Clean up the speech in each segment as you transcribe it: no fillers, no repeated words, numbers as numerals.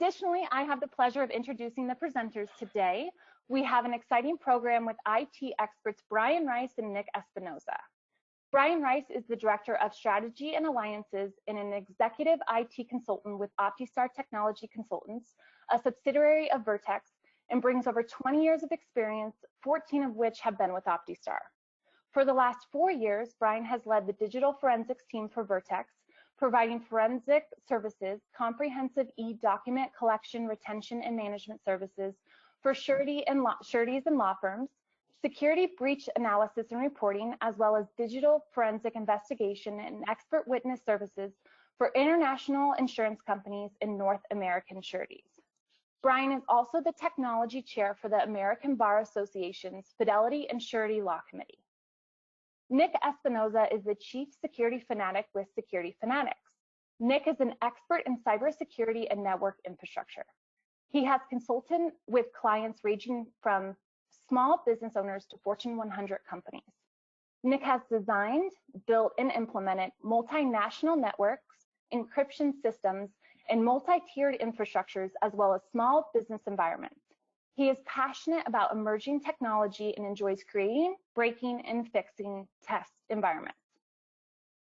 Additionally, I have the pleasure of introducing the presenters today. We have an exciting program with IT experts Brian Rice and Nick Espinosa. Brian Rice is the Director of Strategy and Alliances and an executive IT consultant with Optistar Technology Consultants, a subsidiary of Vertex, and brings over 20 years of experience, 14 of which have been with Optistar. For the last 4 years, Brian has led the digital forensics team for Vertex, providing forensic services, comprehensive e-document collection, retention, and management services for sureties and law firms, security breach analysis and reporting, as well as digital forensic investigation and expert witness services for international insurance companies and North American sureties. Brian is also the technology chair for the American Bar Association's Fidelity and Surety Law Committee. Nick Espinosa is the chief security fanatic with Security Fanatics. Nick is an expert in cybersecurity and network infrastructure. He has consulted with clients ranging from small business owners to Fortune 100 companies. Nick has designed, built, and implemented multinational networks, encryption systems, and multi-tiered infrastructures, as well as small business environments. He is passionate about emerging technology and enjoys creating, breaking, and fixing test environments.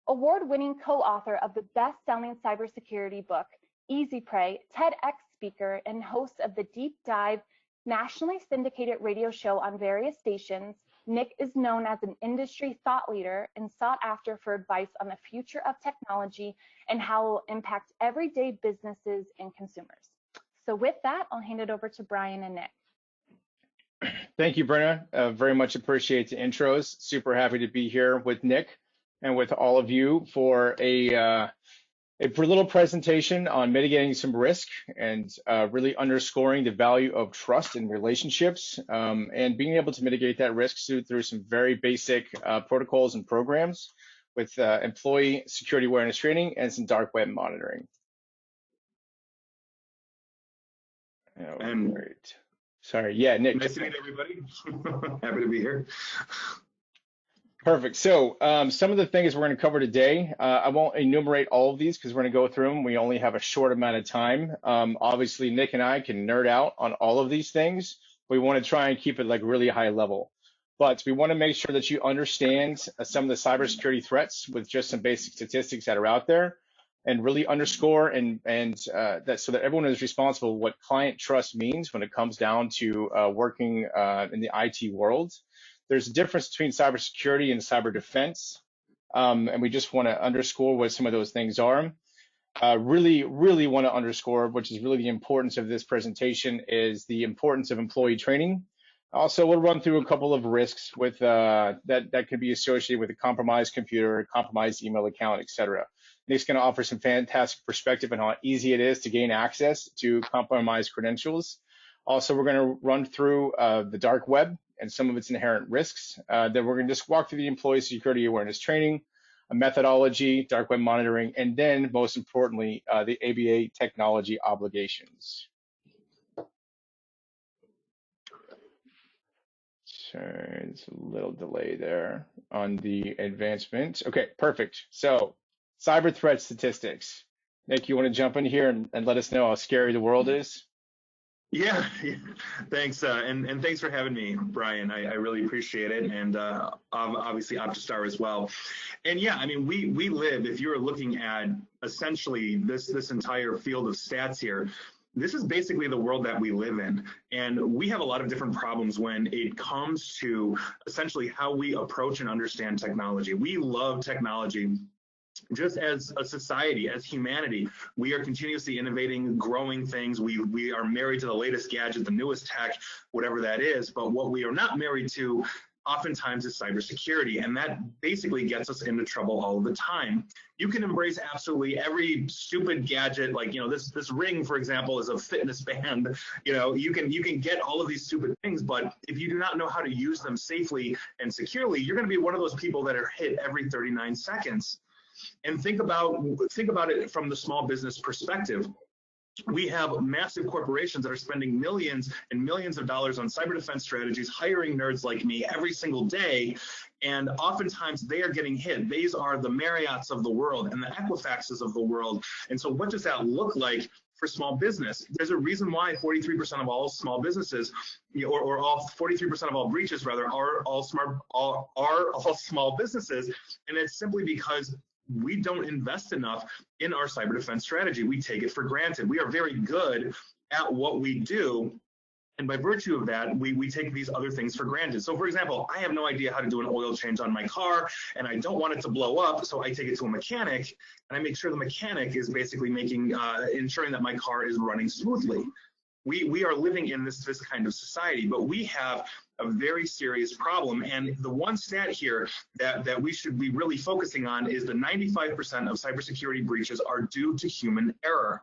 Award-winning co-author of the best-selling cybersecurity book, Easy Prey, TEDx speaker, and host of the Deep Dive nationally syndicated radio show on various stations, Nick is known as an industry thought leader and sought after for advice on the future of technology and how it will impact everyday businesses and consumers. So with that, I'll hand it over to Brian and Nick. Thank you, Brenna. Very much appreciate the intros. Super happy to be here with Nick and with all of you for a little presentation on mitigating some risk and really underscoring the value of trust in relationships and being able to mitigate that risk through some very basic protocols and programs with employee security awareness training and some dark web monitoring. Great. Sorry, yeah, Nick. Nice to meet everybody. Happy to be here. Perfect. So some of the things we're going to cover today, I won't enumerate all of these because we're going to go through them. We only have a short amount of time. Obviously, Nick and I can nerd out on all of these things. We want to try and keep it like really high level. But we want to make sure that you understand some of the cybersecurity threats with just some basic statistics that are out there, and really underscore and that so that everyone is responsible what client trust means when it comes down to working in the IT world. There's a difference between cybersecurity and cyber defense, and we just want to underscore what some of those things are. Really want to underscore, which is really the importance of this presentation, is the importance of employee training. Also, we'll run through a couple of risks with that could be associated with a compromised computer, a compromised email account, etc. Nick's going to offer some fantastic perspective on how easy it is to gain access to compromised credentials. Also, we're going to run through the dark web and some of its inherent risks. Then we're going to just walk through the employee security awareness training, a methodology, dark web monitoring, and then most importantly, the ABA technology obligations. Sorry, there's a little delay there on the advancement. Okay, perfect. So cyber threat statistics. Nick, you want to jump in here and let us know how scary the world is? Yeah. Thanks. And thanks for having me, Brian. I really appreciate it. And obviously Optistar as well. And yeah, I mean, we live, if you're looking at essentially this entire field of stats here, this is basically the world that we live in. And we have a lot of different problems when it comes to essentially how we approach and understand technology. We love technology. Just as a society, as humanity, we are continuously innovating, growing things. We are married to the latest gadget, the newest tech, whatever that is. But what we are not married to oftentimes is cybersecurity. And that basically gets us into trouble all the time. You can embrace absolutely every stupid gadget, like, you know, this ring, for example, is a fitness band. You know, you can get all of these stupid things, but if you do not know how to use them safely and securely, you're going to be one of those people that are hit every 39 seconds. And think about it from the small business perspective. We have massive corporations that are spending millions and millions of dollars on cyber defense strategies, hiring nerds like me every single day. And oftentimes they are getting hit. These are the Marriotts of the world and the Equifaxes of the world. And so what does that look like for small business. There's a reason why 43% of all small businesses, or all 43% of all breaches rather, are all small businesses, and it's simply because we don't invest enough in our cyber defense strategy. We take it for granted. We are very good at what we do, and by virtue of that, we take these other things for granted. So for example, I have no idea how to do an oil change on my car, and I don't want it to blow up, so I take it to a mechanic, and I make sure the mechanic is basically ensuring that my car is running smoothly. We are living in this kind of society, but we have a very serious problem. And the one stat here that we should be really focusing on is the 95% of cybersecurity breaches are due to human error.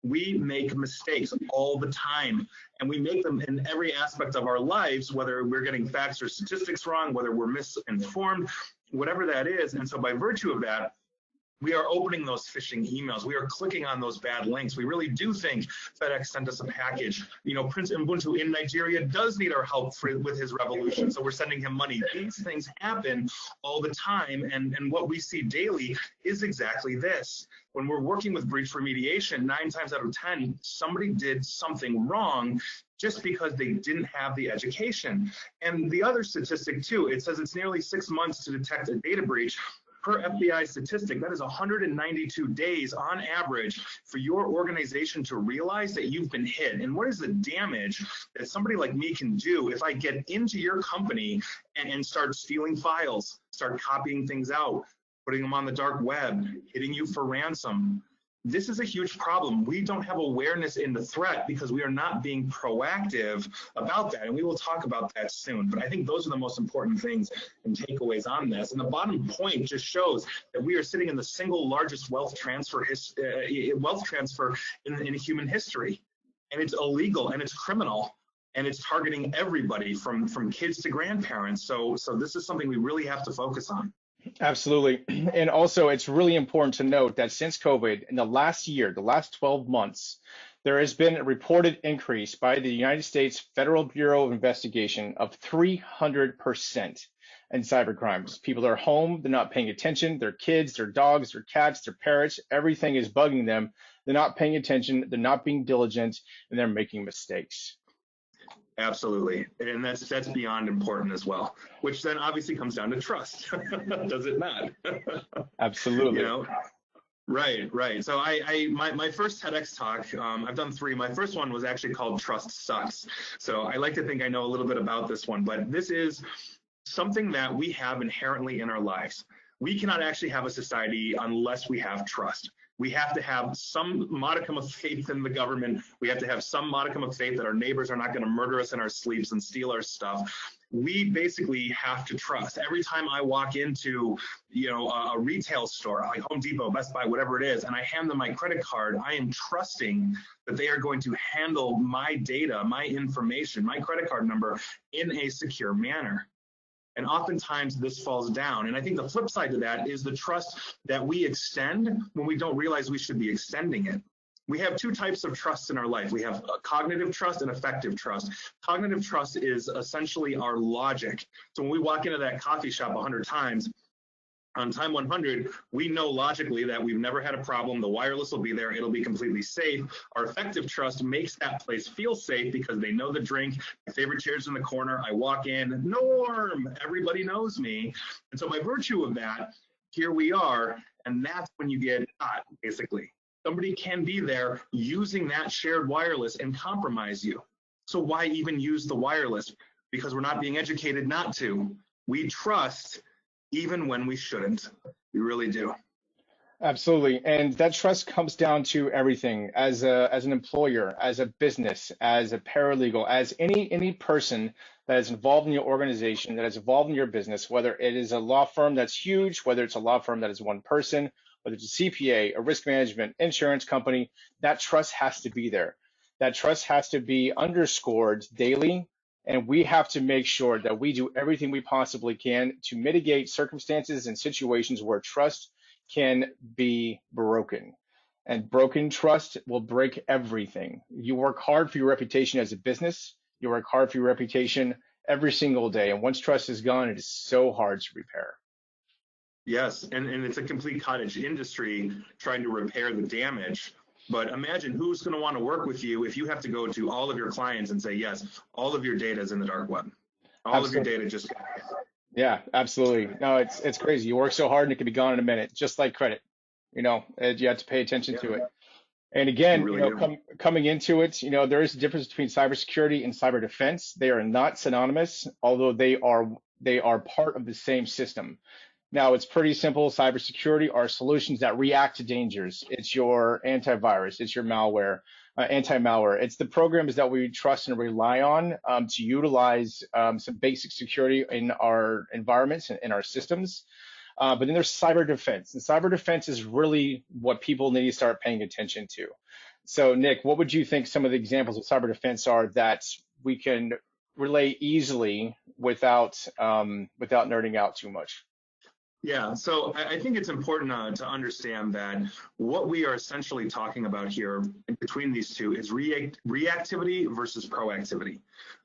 We make mistakes all the time, and we make them in every aspect of our lives, whether we're getting facts or statistics wrong, whether we're misinformed, whatever that is. And so by virtue of that, we are opening those phishing emails. We are clicking on those bad links. We really do think FedEx sent us a package. You know, Prince Ubuntu in Nigeria does need our help with his revolution, so we're sending him money. These things happen all the time, and what we see daily is exactly this. When we're working with breach remediation, 9 times out of 10, somebody did something wrong just because they didn't have the education. And the other statistic too, it says it's nearly 6 months to detect a data breach. Per FBI statistic, that is 192 days on average for your organization to realize that you've been hit. And what is the damage that somebody like me can do if I get into your company and start stealing files, start copying things out, putting them on the dark web, hitting you for ransom? This is a huge problem. We don't have awareness in the threat because we are not being proactive about that. And we will talk about that soon. But I think those are the most important things and takeaways on this. And the bottom point just shows that we are sitting in the single largest wealth transfer in human history. And it's illegal and it's criminal. And it's targeting everybody from kids to grandparents. So this is something we really have to focus on. Absolutely. And also, it's really important to note that since COVID, in the last year, the last 12 months, there has been a reported increase by the United States Federal Bureau of Investigation of 300% in cyber crimes. People are home, they're not paying attention, their kids, their dogs, their cats, their parrots, everything is bugging them. They're not paying attention, they're not being diligent, and they're making mistakes. Absolutely. And that's beyond important as well, which then obviously comes down to trust. Does it not? Absolutely. You know? Right. So my first TEDx talk, I've done 3. My first one was actually called Trust Sucks. So I like to think I know a little bit about this one, but this is something that we have inherently in our lives. We cannot actually have a society unless we have trust. We have to have some modicum of faith in the government. We have to have some modicum of faith that our neighbors are not going to murder us in our sleeps and steal our stuff. We basically have to trust. Every time I walk into, a retail store like Home Depot, Best Buy, whatever it is, and I hand them my credit card, I am trusting that they are going to handle my data, my information, my credit card number in a secure manner. And oftentimes this falls down. And I think the flip side to that is the trust that we extend when we don't realize we should be extending it. We have 2 types of trust in our life. We have cognitive trust and effective trust. Cognitive trust is essentially our logic. So when we walk into that coffee shop 100 times, on time 100, we know logically that we've never had a problem. The wireless will be there. It'll be completely safe. Our effective trust makes that place feel safe because they know the drink. My favorite chair's in the corner. I walk in, Norm, everybody knows me. And so by virtue of that, here we are. And that's when you get caught, basically. Somebody can be there using that shared wireless and compromise you. So why even use the wireless? Because we're not being educated not to. We trust even when we shouldn't. We really do. Absolutely. And that trust comes down to everything as an employer, as a business, as a paralegal, as any person that is involved in your organization, that is involved in your business, whether it is a law firm that's huge, whether it's a law firm that is one person, whether it's a CPA, a risk management, insurance company, that trust has to be there. That trust has to be underscored daily. And we have to make sure that we do everything we possibly can to mitigate circumstances and situations where trust can be broken. And broken trust will break everything. You work hard for your reputation as a business. You work hard for your reputation every single day. And once trust is gone, it is so hard to repair. Yes, and it's a complete cottage industry trying to repair the damage. But imagine who's going to want to work with you if you have to go to all of your clients and say, yes, all of your data is in the dark web. All of your data just got hit. Yeah, absolutely. No, it's crazy. You work so hard and it can be gone in a minute, just like credit. And you have to pay attention to it. And again, Really coming into it, there is a difference between cybersecurity and cyber defense. They are not synonymous, although they are part of the same system. Now, it's pretty simple. Cybersecurity are solutions that react to dangers. It's your antivirus, it's your malware, anti-malware. It's the programs that we trust and rely on to utilize some basic security in our environments and in our systems. But then there's cyber defense, and cyber defense is really what people need to start paying attention to. So, Nick, what would you think some of the examples of cyber defense are that we can relate easily without nerding out too much? Yeah, so I think it's important to understand that what we are essentially talking about here between these two is reactivity versus proactivity.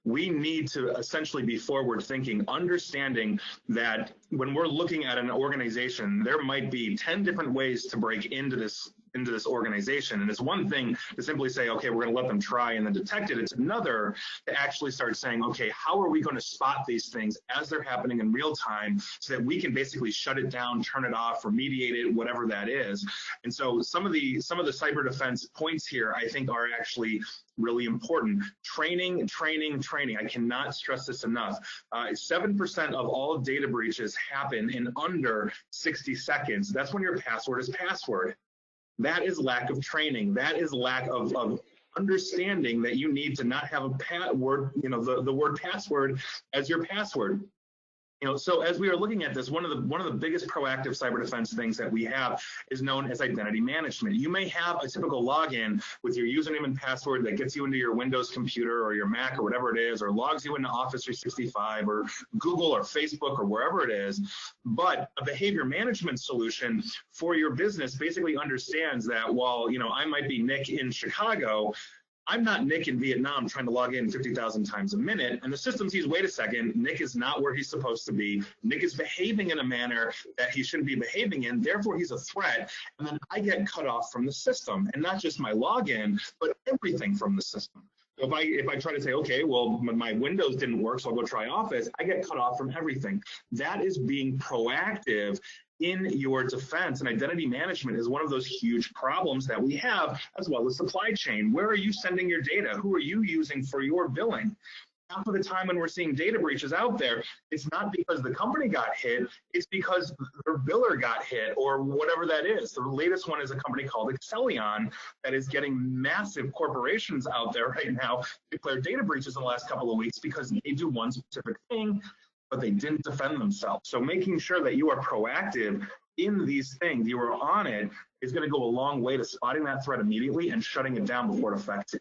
We need to essentially be forward thinking, understanding that when we're looking at an organization, there might be 10 different ways to break into this organization. And it's one thing to simply say, okay, we're going to let them try and then detect it. It's another to actually start saying, okay, how are we going to spot these things as they're happening in real time so that we can basically shut it down, turn it off, remediate it, whatever that is. And so some of the cyber defense points here, I think, are actually really important. Training. I cannot stress this enough. 7% of all data breaches happen in under 60 seconds. That's when your password is password. That is lack of training. That is lack of understanding that you need to not have the word password as your password. So as we are looking at this, one of the biggest proactive cyber defense things that we have is known as identity management. You may have a typical login with your username and password that gets you into your Windows computer or your Mac or whatever it is, or logs you into Office 365 or Google or Facebook or wherever it is. But a behavior management solution for your business basically understands that while, I might be Nick in Chicago, I'm not Nick in Vietnam trying to log in 50,000 times a minute, and the system sees, wait a second, Nick is not where he's supposed to be. Nick is behaving in a manner that he shouldn't be behaving in, therefore he's a threat, and then I get cut off from the system, and not just my login, but everything from the system. So if I try to say, okay, well, my Windows didn't work, so I'll go try Office, I get cut off from everything. That is being proactive in your defense, and identity management is one of those huge problems that we have, as well as supply chain. Where are you sending your data? Who are you using for your billing? Half of the time when we're seeing data breaches out there, it's not because the company got hit, it's because their biller got hit or whatever that is. The latest one is a company called Accellion that is getting massive corporations out there right now declare data breaches in the last couple of weeks because they do one specific thing, but they didn't defend themselves. So making sure that you are proactive in these things, you are on it, is going to go a long way to spotting that threat immediately and shutting it down before it affects you.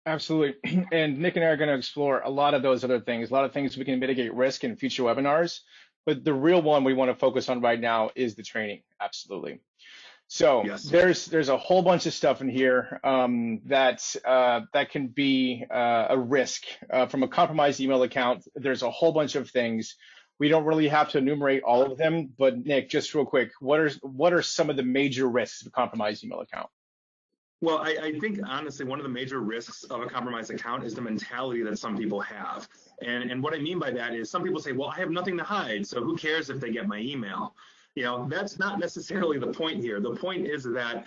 Absolutely. And Nick and I are going to explore a lot of those other things, a lot of things we can mitigate risk in future webinars. But the real one we want to focus on right now is the training. Absolutely. So yes, there's a whole bunch of stuff in here that can be a risk from a compromised email account. There's a whole bunch of things. We don't really have to enumerate all of them, but Nick, just real quick, what are some of the major risks of a compromised email account? Well, I think honestly, one of the major risks of a compromised account is the mentality that some people have. And what I mean by that is some people say, well, I have nothing to hide, so who cares if they get my email? That's not necessarily the point here. The point is that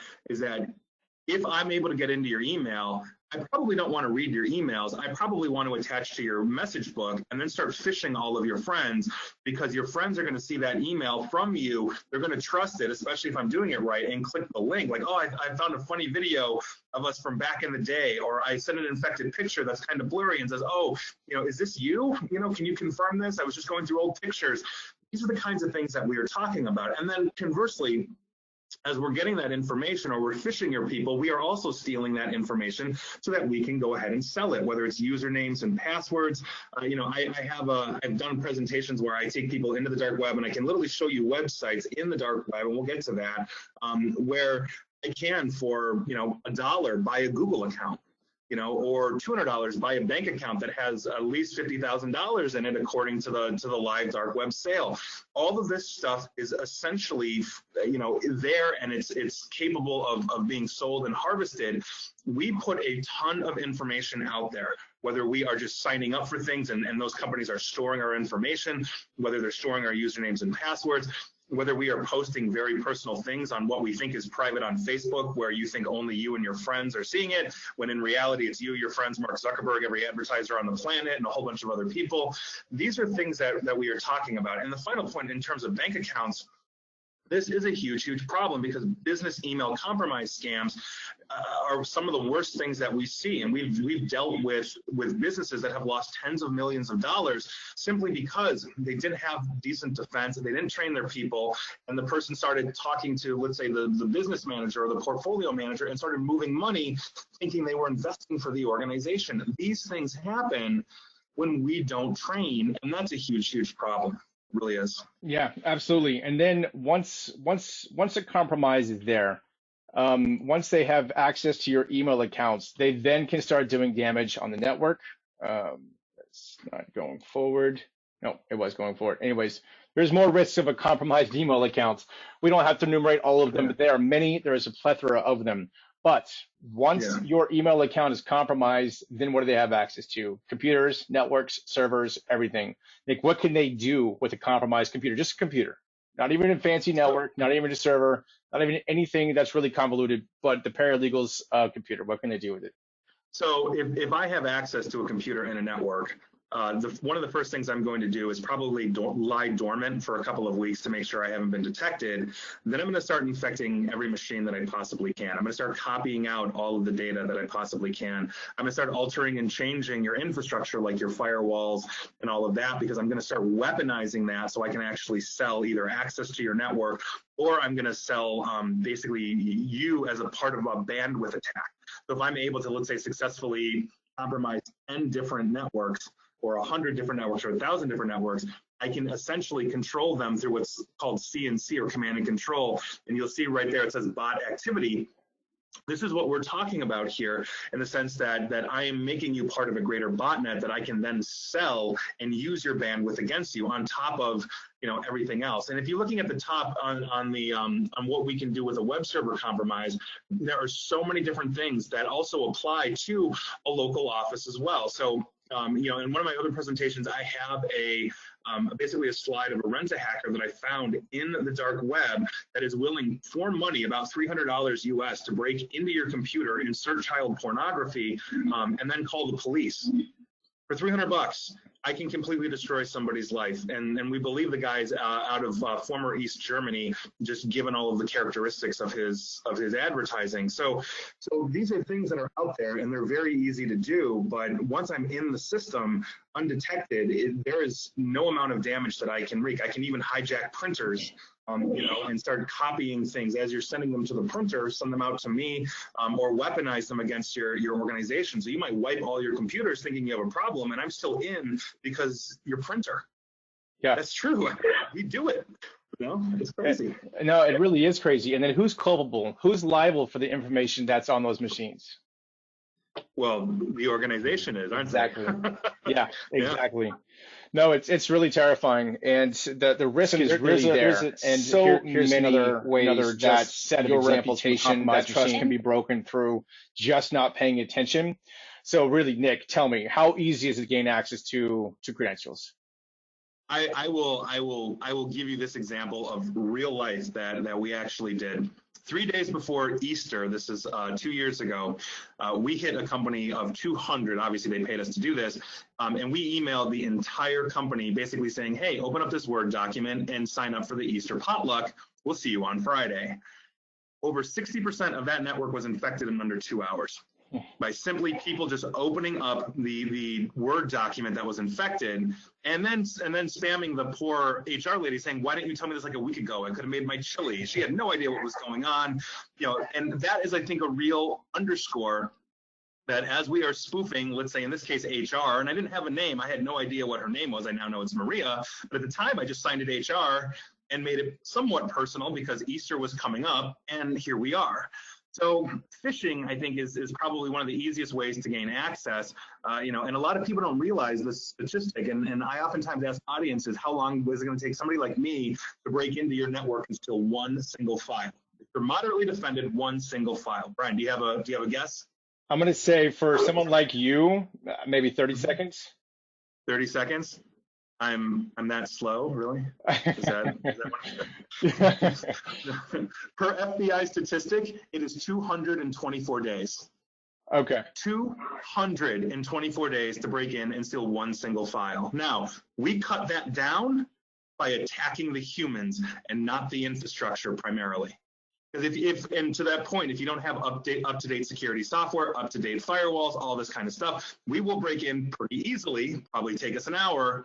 if I'm able to get into your email, I probably don't want to read your emails. I probably want to attach to your message book and then start phishing all of your friends, because your friends are going to see that email from you. They're going to trust it, especially if I'm doing it right, and click the link like, oh, I found a funny video of us from back in the day, or I sent an infected picture that's kind of blurry and says, oh, is this you? Can you confirm this? I was just going through old pictures. These are the kinds of things that we are talking about. And then conversely, as we're getting that information or we're phishing your people, we are also stealing that information so that we can go ahead and sell it, whether it's usernames and passwords. I've done presentations where I take people into the dark web and I can literally show you websites in the dark web, and we'll get to that, where I can, for $1, buy a Google account. or $200, buy a bank account that has at least $50,000 in it, according to the live dark web sale. All of this stuff is essentially, there, and it's capable of being sold and harvested. We put a ton of information out there, whether we are just signing up for things and those companies are storing our information, whether they're storing our usernames and passwords, whether we are posting very personal things on what we think is private on Facebook, where you think only you and your friends are seeing it, when in reality it's you, your friends, Mark Zuckerberg, every advertiser on the planet, and a whole bunch of other people. These are things that we are talking about. And the final point in terms of bank accounts, this is a huge, huge problem, because business email compromise scams are some of the worst things that we see. And we've dealt with businesses that have lost tens of millions of dollars simply because they didn't have decent defense, they didn't train their people, and the person started talking to, let's say, the business manager or the portfolio manager, and started moving money thinking they were investing for the organization. These things happen when we don't train, and that's a huge, huge problem. Really is. Yeah, absolutely. And then once a compromise is there, once they have access to your email accounts, they then can start doing damage on the network. It's not going forward. No, it was going forward. Anyways, there's more risks of a compromised email account. We don't have to enumerate all of them, but there are many. There is a plethora of them. But once your email account is compromised, then what do they have access to? Computers, networks, servers, everything. Like, what can they do with a compromised computer? Just a computer, not even a fancy network, not even a server, not even anything that's really convoluted, but the paralegal's computer. What can they do with it? So if I have access to a computer and a network, one of the first things I'm going to do is probably lie dormant for a couple of weeks to make sure I haven't been detected. Then I'm going to start infecting every machine that I possibly can. I'm going to start copying out all of the data that I possibly can. I'm going to start altering and changing your infrastructure, like your firewalls and all of that, because I'm going to start weaponizing that so I can actually sell either access to your network, or I'm going to sell basically you as a part of a bandwidth attack. So if I'm able to, let's say, successfully compromise 10 different networks, or 100 different networks, or 1,000 different networks, I can essentially control them through what's called CNC, or command and control. And you'll see right there, it says bot activity. This is what we're talking about here, in the sense that I am making you part of a greater botnet that I can then sell and use your bandwidth against you, on top of everything else. And if you're looking at the top on what we can do with a web server compromise, there are so many different things that also apply to a local office as well. So in one of my other presentations, I have basically a slide of a rent-a-hacker that I found in the dark web that is willing, for money, about $300 US, to break into your computer, insert child pornography, and then call the police. For $300, I can completely destroy somebody's life. And we believe the guy's out of former East Germany, just given all of the characteristics of his advertising. So these are things that are out there, and they're very easy to do. But once I'm in the system undetected, there is no amount of damage that I can wreak. I can even hijack printers, and start copying things as you're sending them to the printer, send them out to me, or weaponize them against your organization. So you might wipe all your computers thinking you have a problem, and I'm still in because your printer. Yeah, that's true. We do it. It's crazy. No, it really is crazy. And then who's culpable? Who's liable for the information that's on those machines? Well, the organization is, aren't they? Exactly. Yeah, exactly. Yeah. No, it's really terrifying, and the risk is really there. And so here's many ways that set of examples that trust can be broken through just not paying attention. So really, Nick, tell me, how easy is it to gain access to credentials? I will give you this example of real life that we actually did. 3 days before Easter, this is 2 years ago, we hit a company of 200. Obviously, they paid us to do this. And we emailed the entire company basically saying, hey, open up this Word document and sign up for the Easter potluck. We'll see you on Friday. Over 60% of that network was infected in under 2 hours, by simply people just opening up the Word document that was infected, and then spamming the poor HR lady saying, why didn't you tell me this like a week ago? I could have made my chili. She had no idea what was going on. And that is, I think, a real underscore that as we are spoofing, let's say in this case, HR, and I didn't have a name. I had no idea what her name was. I now know it's Maria. But at the time, I just signed it HR and made it somewhat personal because Easter was coming up, and here we are. So phishing, I think, is probably one of the easiest ways to gain access. And a lot of people don't realize this statistic. And I oftentimes ask audiences, how long was it going to take somebody like me to break into your network and steal one single file? If you're moderately defended, one single file. Brian, do you have a guess? I'm going to say for someone like you, maybe 30 seconds. 30 seconds? I'm that slow, really? Is that what Per FBI statistic, it is 224 days. Okay. 224 days to break in and steal one single file. Now, we cut that down by attacking the humans and not the infrastructure primarily. Because and to that point, if you don't have up-to-date security software, up-to-date firewalls, all this kind of stuff, we will break in pretty easily, probably take us an hour.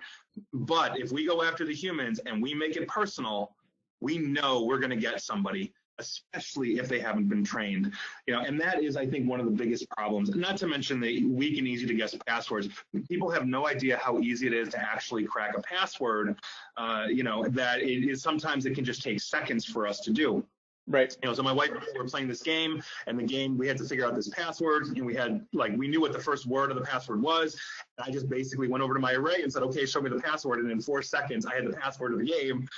But if we go after the humans and we make it personal, we know we're going to get somebody, especially if they haven't been trained. And that is, I think, one of the biggest problems. Not to mention the weak and easy to guess passwords. People have no idea how easy it is to actually crack a password. That it is sometimes it can just take seconds for us to do. Right. So my wife and I were playing this game, and the game, we had to figure out this password, and we knew what the first word of the password was. And I just basically went over to my array and said, okay, show me the password. And in 4 seconds, I had the password of the game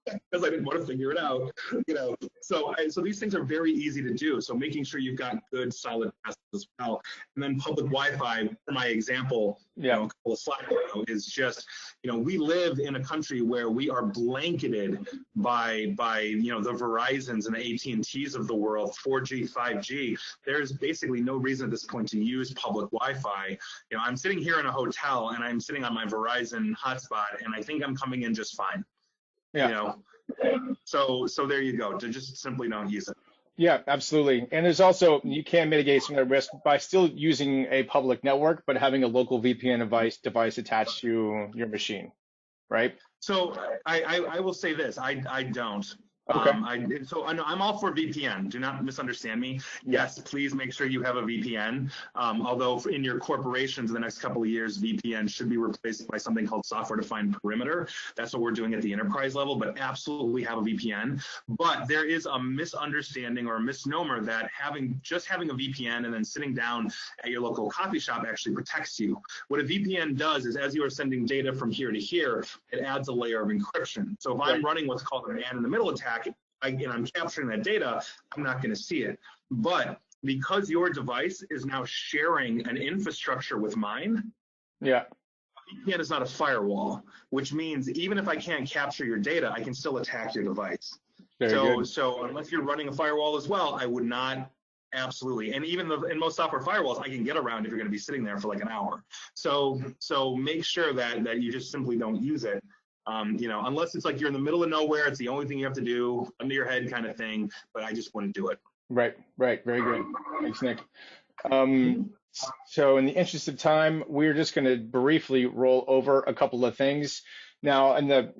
because I didn't want to figure it out. So these things are very easy to do. So making sure you've got good, solid passwords as well. And then public Wi-Fi, for my example, a couple of slides ago, is just, we live in a country where we are blanketed by the Verizons and the AT&Ts of the world, 4G, 5G. There's basically no reason at this point to use public Wi-Fi. I'm sitting here in a hotel and I'm sitting on my Verizon hotspot, and I think I'm coming in just fine. Yeah. So there you go. To just simply don't use it. Yeah, absolutely. And there's also, you can mitigate some of the risk by still using a public network, but having a local VPN device attached to your machine, right? So I will say this, I don't. Okay. I'm all for VPN. Do not misunderstand me. Yes, please make sure you have a VPN. Although in your corporations in the next couple of years, VPN should be replaced by something called software-defined perimeter. That's what we're doing at the enterprise level, but absolutely have a VPN. But there is a misunderstanding or a misnomer that having a VPN and then sitting down at your local coffee shop actually protects you. What a VPN does is, as you are sending data from here to here, it adds a layer of encryption. So if I'm running what's called a man-in-the-middle attack, and I'm capturing that data, I'm not going to see it. But because your device is now sharing an infrastructure with mine, VPN is not a firewall, which means even if I can't capture your data, I can still attack your device. So unless you're running a firewall as well, I would not. Absolutely. And even in most software firewalls, I can get around if you're going to be sitting there for like an hour. So make sure that you just simply don't use it. Unless it's like you're in the middle of nowhere, it's the only thing you have to do, under your head kind of thing, but I just wouldn't do it. Right. Very good. Thanks, Nick. So in the interest of time, we're just going to briefly roll over a couple of things. Now, in the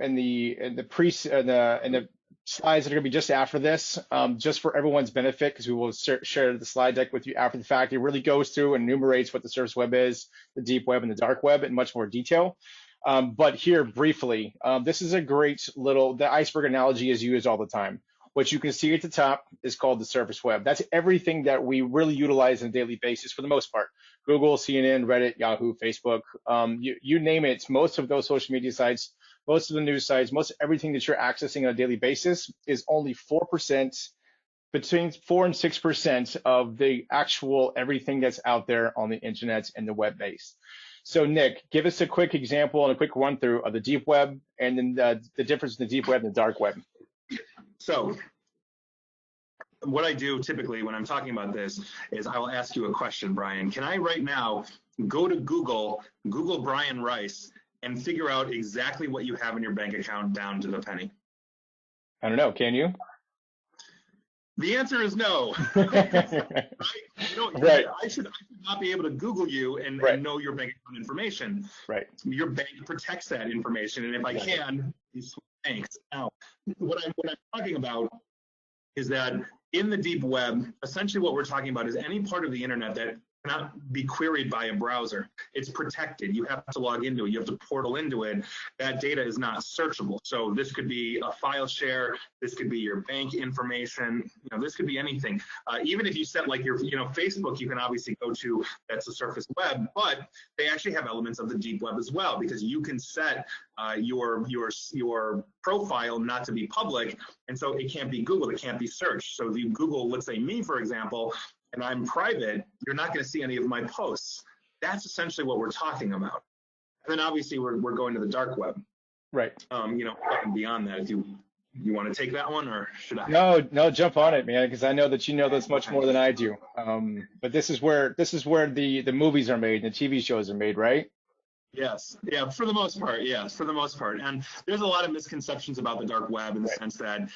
slides that are going to be just after this, just for everyone's benefit, because we will share the slide deck with you after the fact, it really goes through and enumerates what the surface web is, the deep web and the dark web in much more detail. But here briefly, this is a great the iceberg analogy is used all the time. What you can see at the top is called the surface web. That's everything that we really utilize on a daily basis for the most part. Google, CNN, Reddit, Yahoo, Facebook, you name it. Most of those social media sites, most of the news sites, most everything that you're accessing on a daily basis is only 4%, between 4 and 6% of the actual everything that's out there on the internet and the web base. So Nick, give us a quick example and a quick run through of the deep web and then the difference in the deep web and the dark web. So what I do typically when I'm talking about this is I will ask you a question, Brian. Can I right now go to Google Brian Rice, and figure out exactly what you have in your bank account down to the penny? I don't know. Can you? The answer is no. Right? Right. I should not be able to Google you and know your bank account information. Right. Your bank protects that information, and if I can, these banks. Now, what I'm talking about is that in the deep web, essentially what we're talking about is any part of the internet that cannot be queried by a browser. It's protected. You have to log into it. You have to portal into it. That data is not searchable. So this could be a file share. This could be your bank information. This could be anything. Even if you set like your, Facebook, you can obviously go to, that's the surface web, but they actually have elements of the deep web as well, because you can set your profile not to be public, and so it can't be Googled, it can't be searched. So if you Google, let's say me, for example, and I'm private, you're not going to see any of my posts. That's essentially what we're talking about. And then obviously we're going to the dark web. Right. Beyond that, if you want to take that one, or should I? No, jump on it, man, because I know that you know this much more than I do. But this is where the movies are made and the TV shows are made, right? Yes. Yeah, for the most part. Yes, for the most part. And there's a lot of misconceptions about the dark web in the sense that,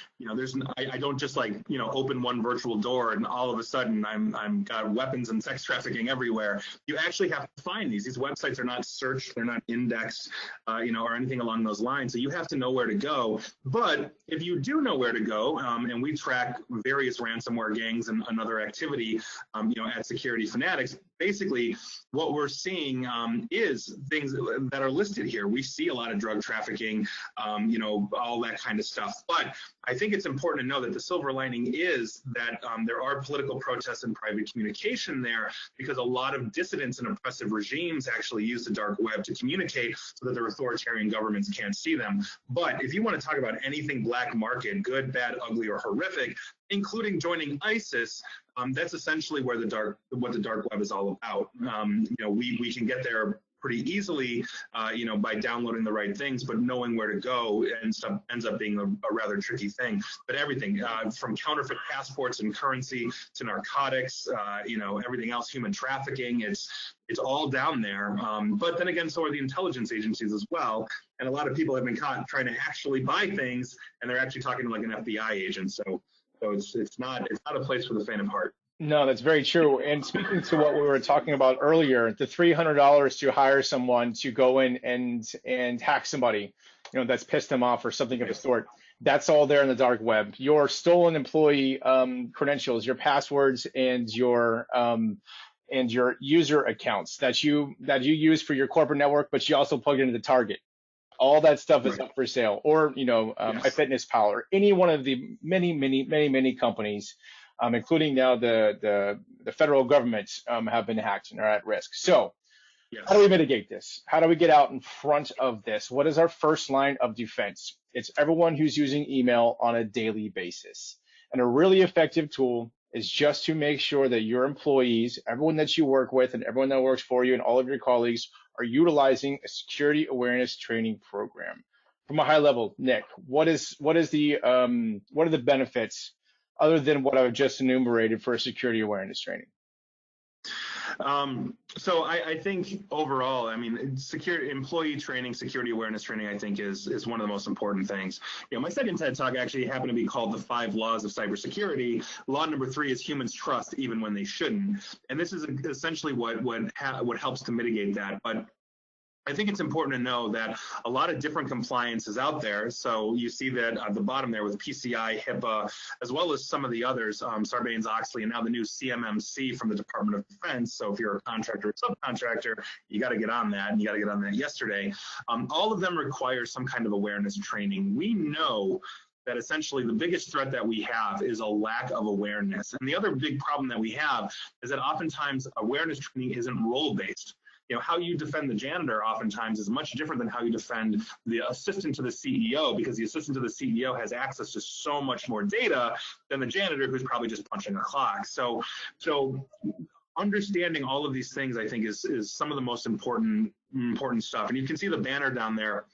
I don't just open one virtual door and all of a sudden I'm got weapons and sex trafficking everywhere. You actually have to find these. These websites are not searched, they're not indexed, or anything along those lines. So you have to know where to go. But if you do know where to go, and we track various ransomware gangs and other activity, at Security Fanatics, basically what we're seeing is things that are listed here. We see a lot of drug trafficking, all that kind of stuff. But I think it's important to know that the silver lining is that there are political protests and private communication there, because a lot of dissidents and oppressive regimes actually use the dark web to communicate so that their authoritarian governments can't see them. But if you want to talk about anything black market, good, bad, ugly, or horrific, including joining ISIS, that's essentially what the dark web is all about. We can get there pretty easily, by downloading the right things, but knowing where to go ends up being a rather tricky thing. But everything from counterfeit passports and currency to narcotics, everything else, human trafficking, it's all down there. But then again, so are the intelligence agencies as well. And a lot of people have been caught trying to actually buy things, and they're actually talking to like an FBI agent. So it's not a place for the faint of heart. No, that's very true. And speaking to what we were talking about earlier, the $300 to hire someone to go in and hack somebody, that's pissed them off or something of the sort, that's all there in the dark web. Your stolen employee credentials, your passwords, and your user accounts that you use for your corporate network, but you also plug into the Target. All that stuff is up for sale, or MyFitnessPal, or any one of the many companies, including now the federal government, have been hacked and are at risk. So, How do we mitigate this? How do we get out in front of this? What is our first line of defense? It's everyone who's using email on a daily basis. And a really effective tool is just to make sure that your employees, everyone that you work with, and everyone that works for you, and all of your colleagues are utilizing a security awareness training program. From a high level, Nick, what are the benefits other than what I've just enumerated for a security awareness training? So I think overall, employee training, security awareness training, I think is one of the most important things. My second TED Talk actually happened to be called The 5 Laws of Cybersecurity. Law number 3 is humans trust even when they shouldn't. And this is essentially what helps to mitigate that. But I think it's important to know that a lot of different compliance is out there. So you see that at the bottom there with PCI, HIPAA, as well as some of the others, Sarbanes-Oxley, and now the new CMMC from the Department of Defense. So if you're a contractor or subcontractor, you got to get on that, and you got to get on that yesterday. All of them require some kind of awareness training. We know that essentially the biggest threat that we have is a lack of awareness. And the other big problem that we have is that oftentimes awareness training isn't role-based. How you defend the janitor oftentimes is much different than how you defend the assistant to the CEO, because the assistant to the CEO has access to so much more data than the janitor, who's probably just punching a clock. So understanding all of these things, I think, is some of the most important stuff. And you can see the banner down there.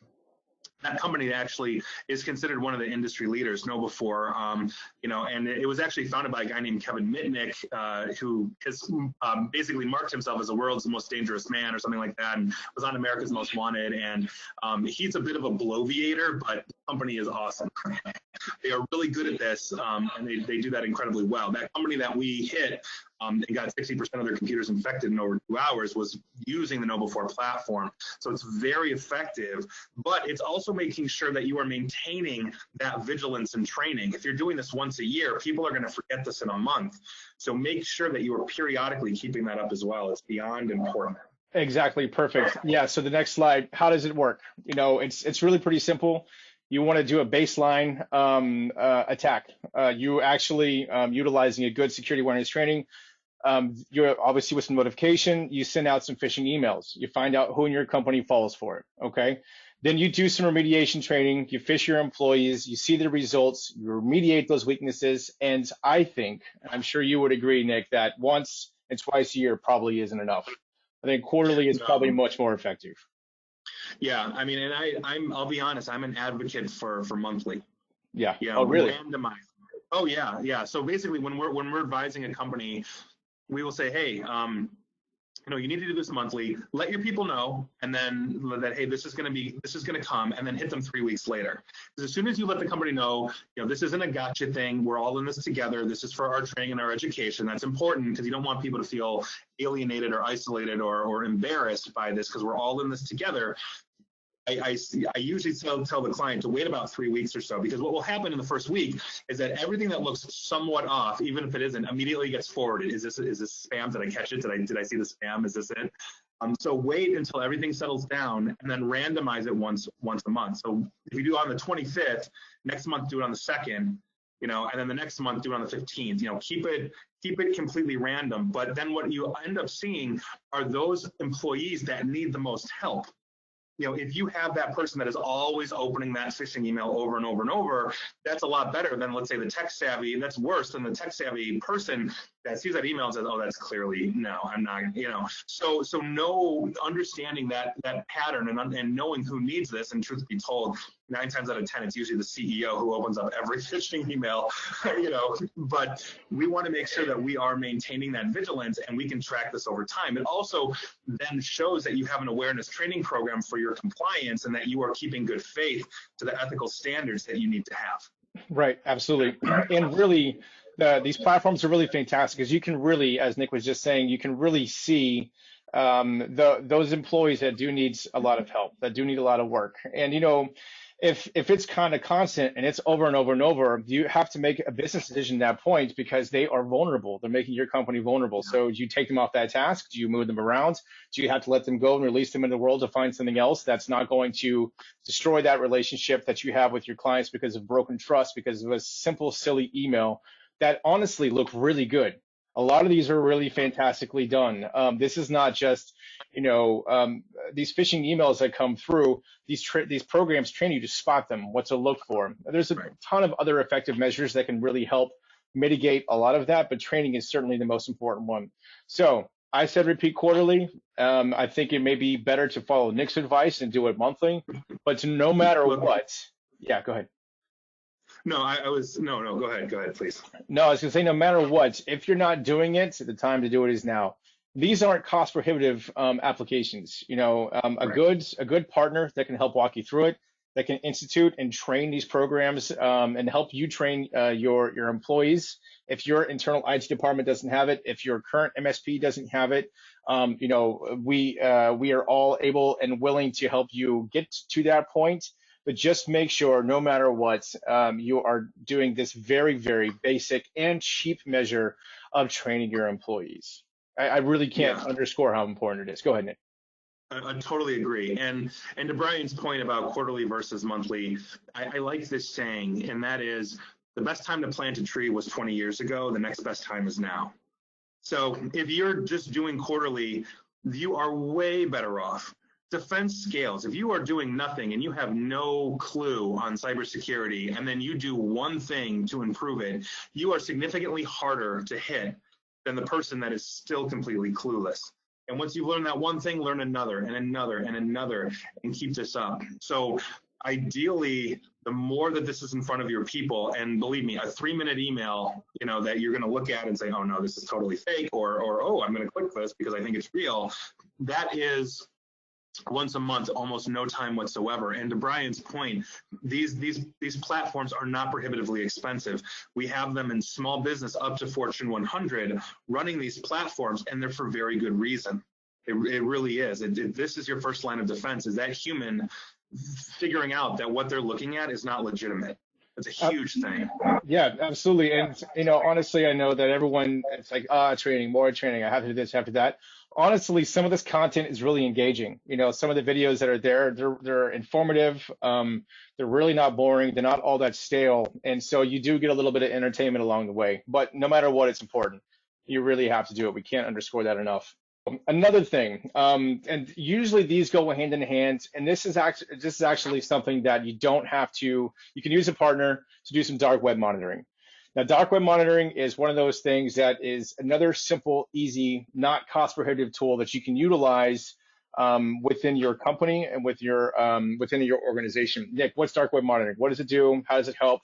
That company actually is considered one of the industry leaders, KnowBe4, and it was actually founded by a guy named Kevin Mitnick, who has basically marked himself as the world's most dangerous man or something like that, and was on America's Most Wanted. And he's a bit of a bloviator, but the company is awesome. they are really good at this, and they do that incredibly well. That company that we hit and got 60% of their computers infected in over 2 hours was using the KnowBe4 platform. So it's very effective, but it's also making sure that you are maintaining that vigilance and training. If you're doing this once a year, people are going to forget this in a month. So make sure that you are periodically keeping that up as well. It's beyond important. Exactly. Perfect. Yeah. So the next slide, how does it work? It's really pretty simple. You want to do a baseline attack. You actually utilizing a good security awareness training. You're obviously with some notification, you send out some phishing emails. You find out who in your company falls for it. Okay. Then you do some remediation training. You phish your employees. You see the results. You remediate those weaknesses. And I think, I'm sure you would agree, Nick, that once and twice a year probably isn't enough. I think quarterly is probably much more effective. Yeah, I mean, and I'll be honest, I'm an advocate for monthly. Yeah. You know, oh, really? Randomized. Oh, yeah, yeah. So basically, when we're advising a company, we will say, hey, you need to do this monthly. Let your people know, and then that, hey, this is going to come, and then hit them 3 weeks later. Because as soon as you let the company know, this isn't a gotcha thing. We're all in this together. This is for our training and our education. That's important because you don't want people to feel alienated or isolated or embarrassed by this, because we're all in this together. I usually tell the client to wait about 3 weeks or so, because what will happen in the first week is that everything that looks somewhat off, even if it isn't, immediately gets forwarded. Is this spam? Did I catch it? Did I see the spam? Is this it? So wait until everything settles down, and then randomize it once a month. So if you do it on the 25th, next month do it on the 2nd, and then the next month do it on the 15th. Keep it completely random. But then what you end up seeing are those employees that need the most help. If you have that person that is always opening that phishing email over and over and over, that's a lot better than, let's say, the tech savvy. That's worse than the tech savvy person that sees that email and says, oh, that's clearly, no, I'm not, So understanding that pattern and knowing who needs this, and truth be told, 9 times out of 10, it's usually the CEO who opens up every phishing email, but we want to make sure that we are maintaining that vigilance, and we can track this over time. It also then shows that you have an awareness training program for your compliance, and that you are keeping good faith to the ethical standards that you need to have. Right, absolutely. And really, these platforms are really fantastic, because you can really, as Nick was just saying, you can really see those employees that do need a lot of help, that do need a lot of work. And if it's kind of constant and it's over and over and over, you have to make a business decision at that point, because they are vulnerable. They're making your company vulnerable. So do you take them off that task? Do you move them around? Do you have to let them go and release them into the world to find something else that's not going to destroy that relationship that you have with your clients because of broken trust, because of a simple, silly email that honestly look really good? A lot of these are really fantastically done. This is not just, these phishing emails that come through. These programs train you to spot them, what to look for. There's a ton of other effective measures that can really help mitigate a lot of that, but training is certainly the most important one. So I said repeat quarterly. I think it may be better to follow Nick's advice and do it monthly, but no matter what, yeah, go ahead. No, no, go ahead, please. No, I was gonna say, no matter what, if you're not doing it, the time to do it is now. These aren't cost prohibitive applications. A good partner that can help walk you through it, that can institute and train these programs and help you train your employees. If your internal IT department doesn't have it, if your current MSP doesn't have it, we are all able and willing to help you get to that point. But just make sure, no matter what, you are doing this very, very basic and cheap measure of training your employees. I really can't underscore how important it is. Go ahead, Nick. I totally agree. And to Brian's point about quarterly versus monthly, I like this saying, and that is, the best time to plant a tree was 20 years ago. The next best time is now. So if you're just doing quarterly, you are way better off. Defense scales. If you are doing nothing and you have no clue on cybersecurity, and then you do one thing to improve it, you are significantly harder to hit than the person that is still completely clueless. And once you learn that one thing, learn another and another and another, and keep this up. So ideally, the more that this is in front of your people, and believe me, a 3-minute email, that you're going to look at and say, oh no, this is totally fake, or oh, I'm going to click this because I think it's real. That is once a month, almost no time whatsoever. And to Brian's point, these platforms are not prohibitively expensive. We have them in small business up to Fortune 100 running these platforms, and they're for very good reason. It really is. This is your first line of defense, is that human figuring out that what they're looking at is not legitimate. It's a huge thing. Yeah, absolutely. And, honestly, I know that everyone, it's like, training, more training. I have to do this, have to that. Honestly, some of this content is really engaging. Some of the videos that are there, they're informative. They're really not boring. They're not all that stale. And so you do get a little bit of entertainment along the way. But no matter what, it's important. You really have to do it. We can't underscore that enough. Another thing, and usually these go hand in hand, and this is actually something that you don't have to. You can use a partner to do some dark web monitoring. Now, dark web monitoring is one of those things that is another simple, easy, not cost prohibitive tool that you can utilize within your company and within your organization. Nick, what's dark web monitoring? What does it do? How does it help?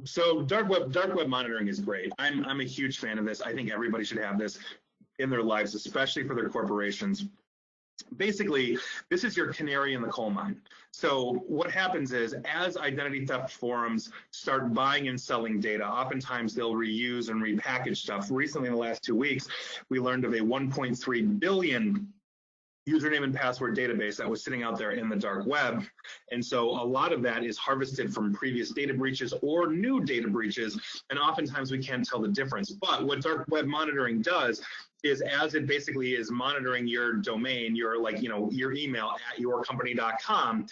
So dark web monitoring is great. I'm a huge fan of this. I think everybody should have this in their lives, especially for their corporations. Basically, this is your canary in the coal mine. So what happens is, as identity theft forums start buying and selling data, oftentimes they'll reuse and repackage stuff. Recently, in the last 2 weeks, we learned of a 1.3 billion username and password database that was sitting out there in the dark web. And so a lot of that is harvested from previous data breaches or new data breaches. And oftentimes we can't tell the difference. But what dark web monitoring does is, as it basically is monitoring your domain, your email at yourcompany.com,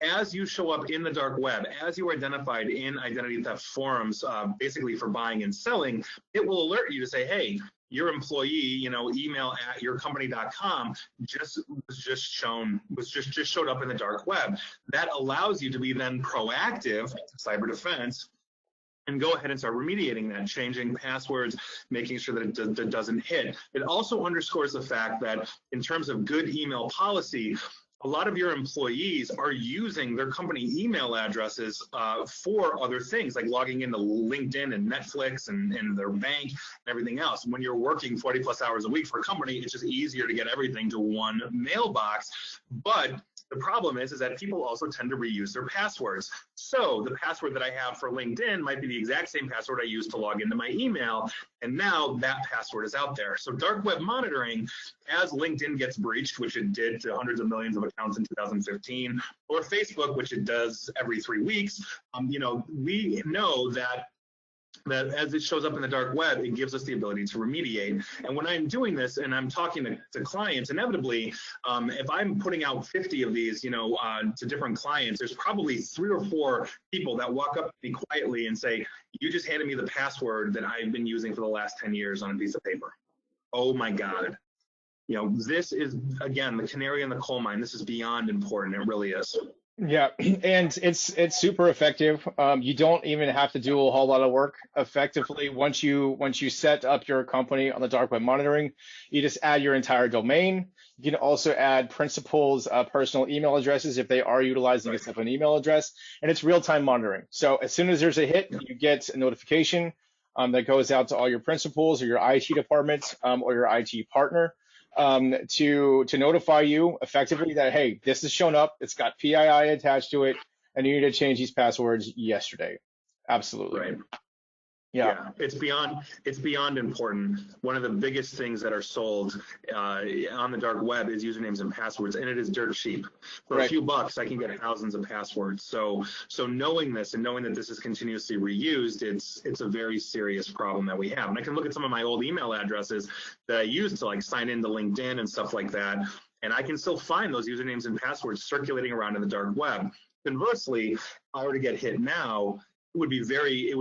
as you show up in the dark web, as you are identified in identity theft forums, basically for buying and selling, it will alert you to say, hey, your employee, email at yourcompany.com just showed up in the dark web. That allows you to be then proactive, cyber defense, and go ahead and start remediating that, changing passwords, making sure that it doesn't hit. It also underscores the fact that in terms of good email policy, a lot of your employees are using their company email addresses for other things, like logging into LinkedIn and Netflix and their bank and everything else. When you're working 40 plus hours a week for a company, it's just easier to get everything to one mailbox. But the problem is that people also tend to reuse their passwords. So the password that I have for LinkedIn might be the exact same password I use to log into my email. And now that password is out there. So dark web monitoring, as LinkedIn gets breached, which it did to hundreds of millions of accounts in 2015, or Facebook, which it does every 3 weeks, we know that as it shows up in the dark web, it gives us the ability to remediate. And when I'm doing this and I'm talking to clients, inevitably, if I'm putting out 50 of these, to different clients, there's probably 3 or 4 people that walk up to me quietly and say, you just handed me the password that I've been using for the last 10 years on a piece of paper. Oh my God. This is, again, the canary in the coal mine. This is beyond important. It really is. Yeah, and it's super effective. You don't even have to do a whole lot of work effectively. Once you set up your company on the dark web monitoring, you just add your entire domain. You can also add principals' personal email addresses if they are utilizing a separate email address, and it's real-time monitoring. So as soon as there's a hit, you get a notification that goes out to all your principals or your IT department or your IT partner. To notify you effectively that, hey, this has shown up, it's got PII attached to it, and you need to change these passwords yesterday. Absolutely. Right. Yeah. It's beyond important. One of the biggest things that are sold on the dark web is usernames and passwords, and it is dirt cheap. For a few bucks, I can get thousands of passwords. So knowing this and knowing that this is continuously reused, it's a very serious problem that we have. And I can look at some of my old email addresses that I used to sign into LinkedIn and stuff like that, and I can still find those usernames and passwords circulating around in the dark web. Conversely, if I were to get hit now, it would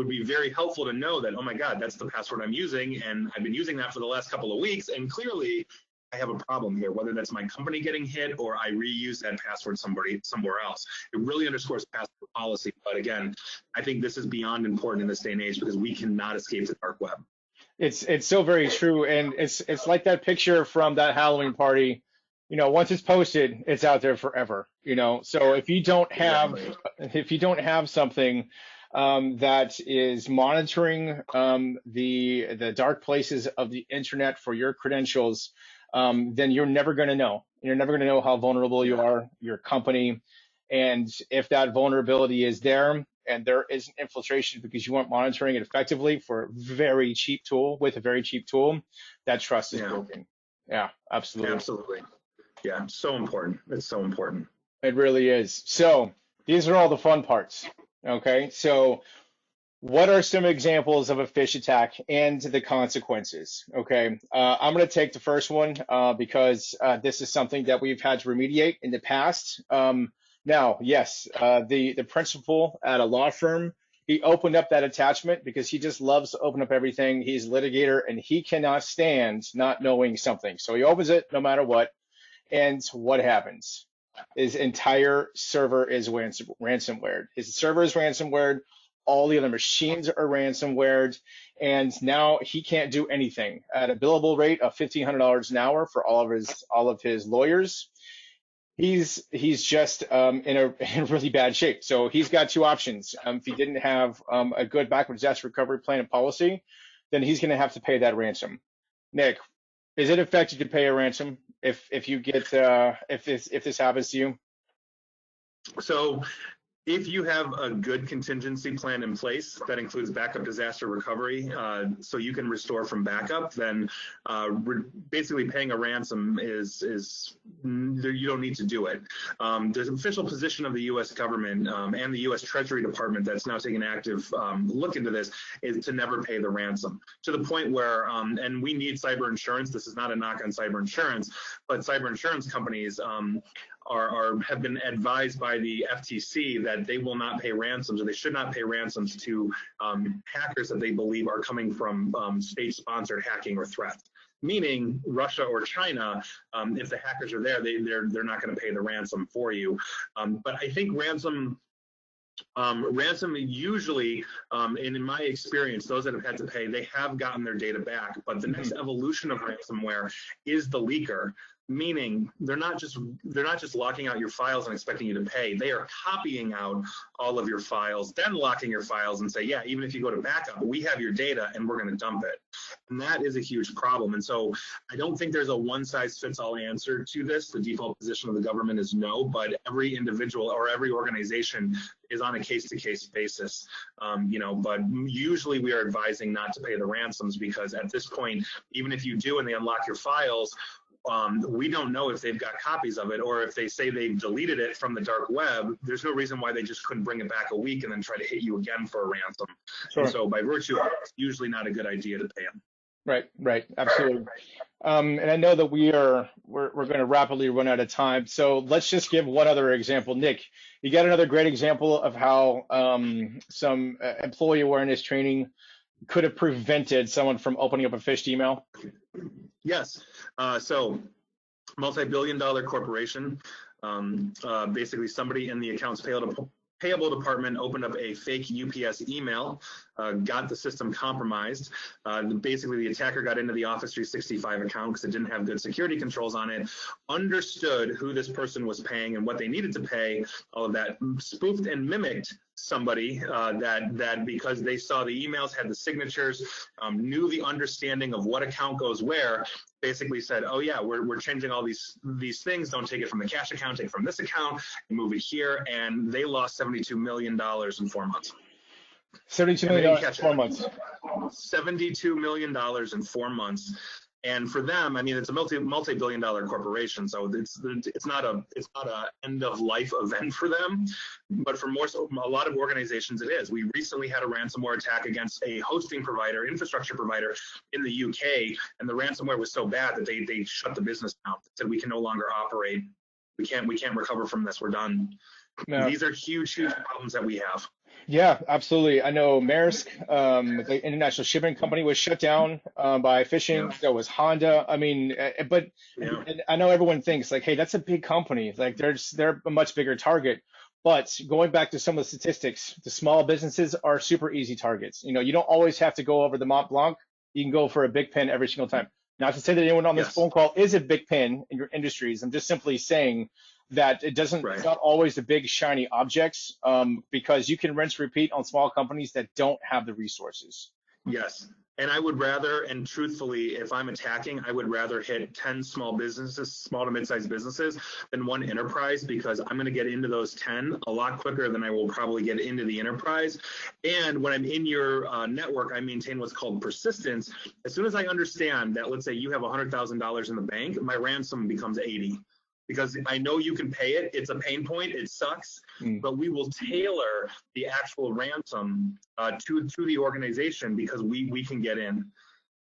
be very helpful to know that, oh my God, that's the password I'm using, and I've been using that for the last couple of weeks, and clearly I have a problem here, whether that's my company getting hit or I reuse that password somewhere else. It really underscores password policy. But again, I think this is beyond important in this day and age because we cannot escape the dark web. It's so very true, and it's like that picture from that Halloween party. Once it's posted, it's out there forever. So if you don't have something that is monitoring the dark places of the internet for your credentials, then you're never going to know. You're never going to know how vulnerable you are, your company. And if that vulnerability is there and there is an infiltration because you weren't monitoring it effectively for a very cheap tool with a very cheap tool, that trust is broken. Yeah, absolutely. Absolutely. Yeah, so important. It's so important. It really is. So these are all the fun parts. Okay, so what are some examples of a phish attack and the consequences? Okay, I'm going to take the first one because this is something that we've had to remediate in the past. Now, yes, the principal at a law firm, he opened up that attachment because he just loves to open up everything. He's a litigator and he cannot stand not knowing something. So he opens it no matter what. And what happens? His entire server is ransomware. His server is ransomware. All the other machines are ransomware, and now he can't do anything. At a billable rate of $1,500 an hour for all of his lawyers, he's just in a really bad shape. So he's got two options. If he didn't have a good backward disaster recovery plan and policy, then he's going to have to pay that ransom. Nick, is it effective to pay a ransom if you get if this happens to you? So if you have a good contingency plan in place that includes backup disaster recovery, so you can restore from backup, then basically paying a ransom is you don't need to do it. There's an official position of the U.S. government and the U.S. Treasury Department that's now taking an active look into this, is to never pay the ransom, to the point where, and we need cyber insurance. This is not a knock on cyber insurance, but cyber insurance companies have been advised by the FTC that they will not pay ransoms, or they should not pay ransoms to hackers that they believe are coming from state-sponsored hacking or threats. Meaning Russia or China, if the hackers are there, they're not going to pay the ransom for you. But I think ransom usually, and in my experience, those that have had to pay, they have gotten their data back. But the next evolution of ransomware is the leaker. Meaning they're not just locking out your files and expecting you to pay. They are copying out all of your files, then locking your files and say, yeah, even if you go to backup, we have your data and we're going to dump it. And that is a huge problem. And so I don't think there's a one-size-fits-all answer to this. The default position of the government is no, but every individual or every organization is on a case-to-case basis. But usually we are advising not to pay the ransoms, because at this point, even if you do and they unlock your files, we don't know if they've got copies of it, or if they say they've deleted it from the dark web, there's no reason why they just couldn't bring it back a week and then try to hit you again for a ransom. Sure. And so by virtue, it's usually not a good idea to pay them. Right, absolutely. And I know that we're going to rapidly run out of time, so let's just give one other example. Nick, you got another great example of how some employee awareness training could have prevented someone from opening up a phished email? Yes. So multi-billion-dollar corporation, basically somebody in the accounts payable department opened up a fake UPS email, got the system compromised. Basically, the attacker got into the Office 365 account because it didn't have good security controls on it, understood who this person was paying and what they needed to pay, all of that, spoofed and mimicked somebody that because they saw the emails, had the signatures, knew the understanding of what account goes where, basically said, oh yeah, we're changing all these things, don't take it from the cash account, take it from this account and move it here. And they lost $72 million in 4 months. $72 million in 4 months. $72 million in 4 months. And for them, I mean, it's a multi-billion-dollar corporation, so it's not a end of life event for them. But for a lot of organizations, it is. We recently had a ransomware attack against a hosting provider, infrastructure provider in the UK, and the ransomware was so bad that they shut the business down. They said, we can no longer operate. We can't recover from this. We're done. No. These are huge problems that we have. Yeah, absolutely. I know Maersk, the international shipping company, was shut down by phishing. Yeah. There was Honda. I mean, but yeah. And I know everyone thinks like, hey, that's a big company. Like they're a much bigger target. But going back to some of the statistics, the small businesses are super easy targets. You don't always have to go over the Mont Blanc. You can go for a big pen every single time. Not to say that anyone on this phone call is a big pen in your industries. I'm just simply saying that it doesn't, it's not always the big shiny objects, because you can rinse repeat on small companies that don't have the resources. Yes. And I would rather, and truthfully, if I'm attacking, I would rather hit 10 small businesses, small to mid-sized businesses, than one enterprise, because I'm going to get into those 10 a lot quicker than I will probably get into the enterprise. And when I'm in your network, I maintain what's called persistence. As soon as I understand that, let's say you have $100,000 in the bank, my ransom becomes 80. Because I know you can pay it. It's a pain point. It sucks, but we will tailor the actual ransom to the organization, because we can get in.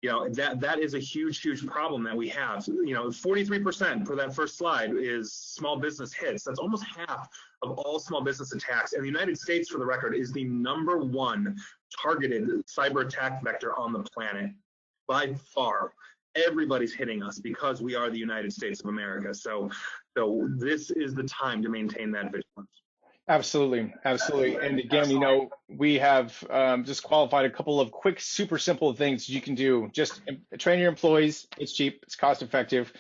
You know, that is a huge problem that we have. You know, 43% for that first slide is small business hits. That's almost half of all small business attacks. And the United States, for the record, is the #1 targeted cyber attack vector on the planet by far. Everybody's hitting us because we are the United States of America. So this is the time to maintain that vigilance. Absolutely. And again, you know, we have just qualified a couple of quick, super simple things you can do. Just train your employees. It's cheap. It's cost effective.